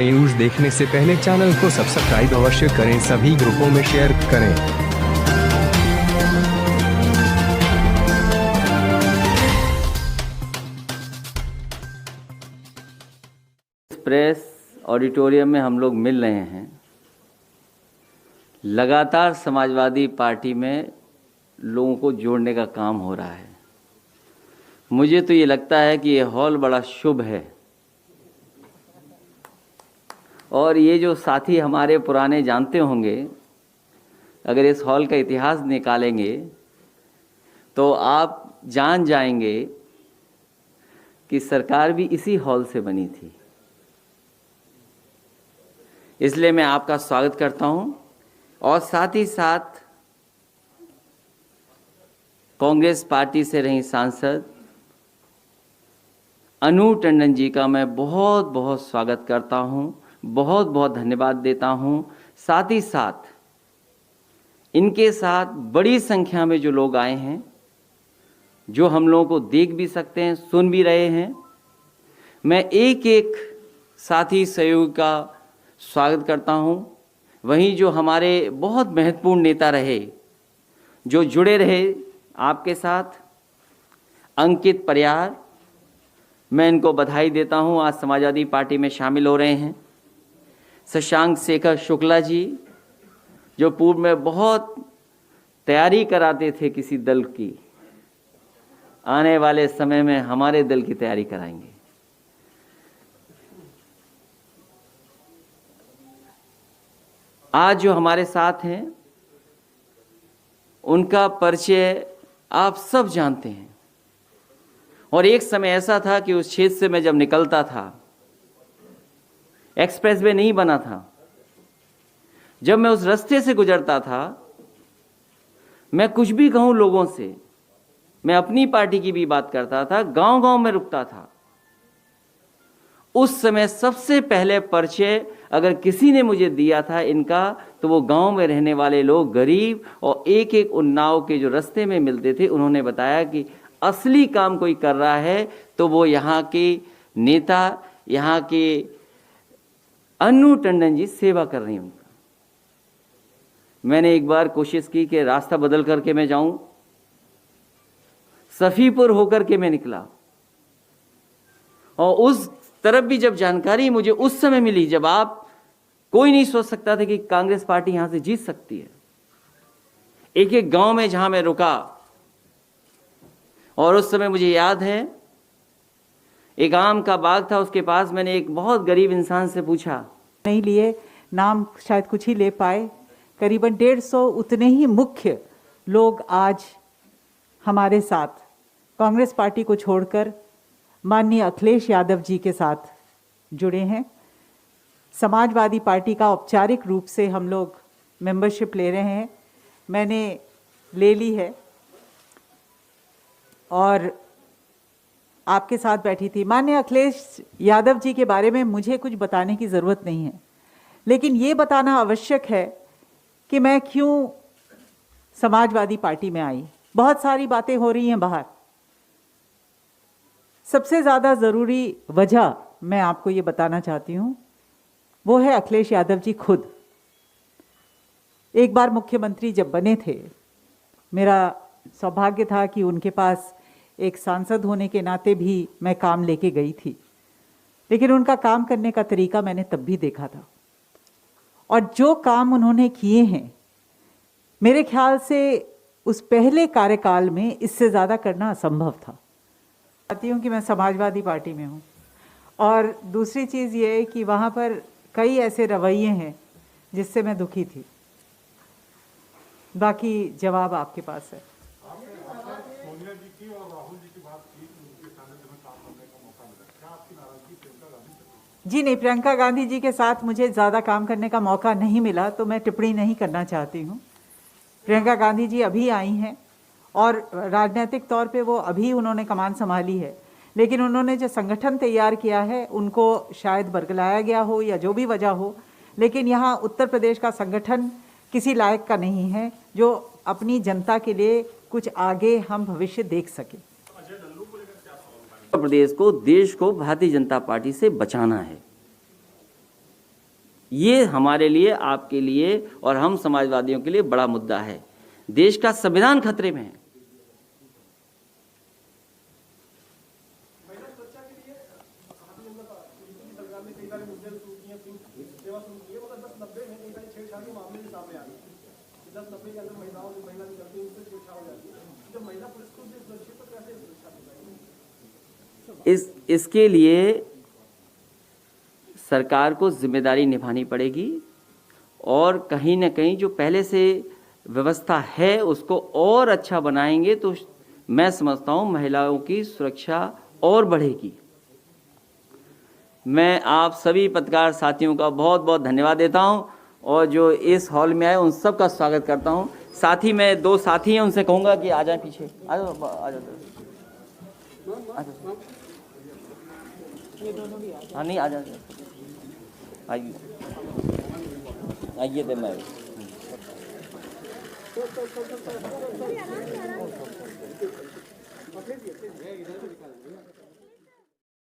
News देखने से पहले चैनल को सब्सक्राइब अवश्य करें, सभी ग्रुपों में शेयर करें। प्रेस ऑडिटोरियम में हम लोग मिल रहे हैं। लगातार समाजवादी पार्टी में लोगों को जोड़ने का काम हो रहा है। मुझे तो ये लगता है कि ये हॉल बड़ा शुभ है और ये जो साथी हमारे पुराने जानते होंगे, अगर इस हॉल का इतिहास निकालेंगे तो आप जान जाएंगे कि सरकार भी इसी हॉल से बनी थी। इसलिए मैं आपका स्वागत करता हूं और साथ ही साथ कांग्रेस पार्टी से रही सांसद अनु टंडन जी का मैं बहुत बहुत स्वागत करता हूं, बहुत बहुत धन्यवाद देता हूं। साथ ही साथ इनके साथ बड़ी संख्या में जो लोग आए हैं, जो हम लोगों को देख भी सकते हैं, सुन भी रहे हैं, मैं एक एक साथी सहयोगी का स्वागत करता हूं। वहीं जो हमारे बहुत महत्वपूर्ण नेता रहे, जो जुड़े रहे आपके साथ, अंकित परियार, मैं इनको बधाई देता हूं, आज समाजवादी पार्टी में शामिल हो रहे हैं। शशांक शेखर शुक्ला जी, जो पूर्व में बहुत तैयारी कराते थे किसी दल की, आने वाले समय में हमारे दल की तैयारी कराएंगे। आज जो हमारे साथ हैं उनका परिचय आप सब जानते हैं और एक समय ऐसा था कि उस क्षेत्र से मैं जब निकलता था, एक्सप्रेसवे नहीं बना था, जब मैं उस रास्ते से गुजरता था, मैं कुछ भी कहूं लोगों से, मैं अपनी पार्टी की भी बात करता था, गांव-गांव में रुकता था। उस समय सबसे पहले परिचय अगर किसी ने मुझे दिया था इनका, तो वो गांव में रहने वाले लोग, गरीब और एक एक उन्नाव के जो रास्ते में मिलते थे, उन्होंने बताया कि असली काम कोई कर रहा है तो वो यहाँ के नेता, यहाँ के अनु टंडन जी सेवा कर रही हैं उनका। मैंने एक बार कोशिश की कि रास्ता बदल करके मैं जाऊं, सफीपुर होकर के मैं निकला और उस तरफ भी जब जानकारी मुझे उस समय मिली, जब आप कोई नहीं सोच सकता था कि कांग्रेस पार्टी यहां से जीत सकती है। एक एक गांव में जहां मैं रुका और उस समय मुझे याद है एक आम का बाग था, उसके पास मैंने एक बहुत गरीब इंसान से पूछा, नहीं लिए, नाम शायद कुछ ही ले पाए, करीबन 150 उतने ही मुख्य लोग आज हमारे साथ कांग्रेस पार्टी को छोड़कर माननीय अखिलेश यादव जी के साथ जुड़े हैं। समाजवादी पार्टी का औपचारिक रूप से हम लोग मेंबरशिप ले रहे हैं, मैंने ले ली है और आपके साथ बैठी थी। माननीय अखिलेश यादव जी के बारे में मुझे कुछ बताने की ज़रूरत नहीं है, लेकिन ये बताना आवश्यक है कि मैं क्यों समाजवादी पार्टी में आई। बहुत सारी बातें हो रही हैं बाहर, सबसे ज़्यादा ज़रूरी वजह मैं आपको ये बताना चाहती हूँ, वो है अखिलेश यादव जी खुद। एक बार मुख्यमंत्री जब बने थे, मेरा सौभाग्य था कि उनके पास एक सांसद होने के नाते भी मैं काम लेके गई थी, लेकिन उनका काम करने का तरीका मैंने तब भी देखा था और जो काम उन्होंने किए हैं, मेरे ख्याल से उस पहले कार्यकाल में इससे ज़्यादा करना असंभव था। चाहती हूँ कि मैं समाजवादी पार्टी में हूँ और दूसरी चीज़ ये है कि वहाँ पर कई ऐसे रवैये हैं जिससे मैं दुखी थी। बाकी जवाब आपके पास है। जी नहीं, प्रियंका गांधी जी के साथ मुझे ज़्यादा काम करने का मौका नहीं मिला, तो मैं टिप्पणी नहीं करना चाहती हूँ। प्रियंका गांधी जी अभी आई हैं और राजनीतिक तौर पे वो अभी उन्होंने कमान संभाली है, लेकिन उन्होंने जो संगठन तैयार किया है उनको शायद बरगलाया गया हो या जो भी वजह हो, लेकिन यहाँ उत्तर प्रदेश का संगठन किसी लायक का नहीं है जो अपनी जनता के लिए कुछ आगे हम भविष्य देख सके। उत्तर प्रदेश को, देश को भारतीय जनता पार्टी से बचाना है। ये हमारे लिए, आपके लिए और हम समाजवादियों के लिए बड़ा मुद्दा है। देश का संविधान खतरे में है। इसके लिए सरकार को जिम्मेदारी निभानी पड़ेगी और कहीं न कहीं जो पहले से व्यवस्था है उसको और अच्छा बनाएंगे तो मैं समझता हूँ महिलाओं की सुरक्षा और बढ़ेगी। मैं आप सभी पत्रकार साथियों का बहुत बहुत धन्यवाद देता हूँ और जो इस हॉल में आए उन सब का स्वागत करता हूँ। साथ ही मैं दो साथी हैं, उनसे कहूँगा कि आ जाए पीछे। आ जाओ, आ जाओ। हाँ नहीं, आ जाओ, आइए आइए दे मैं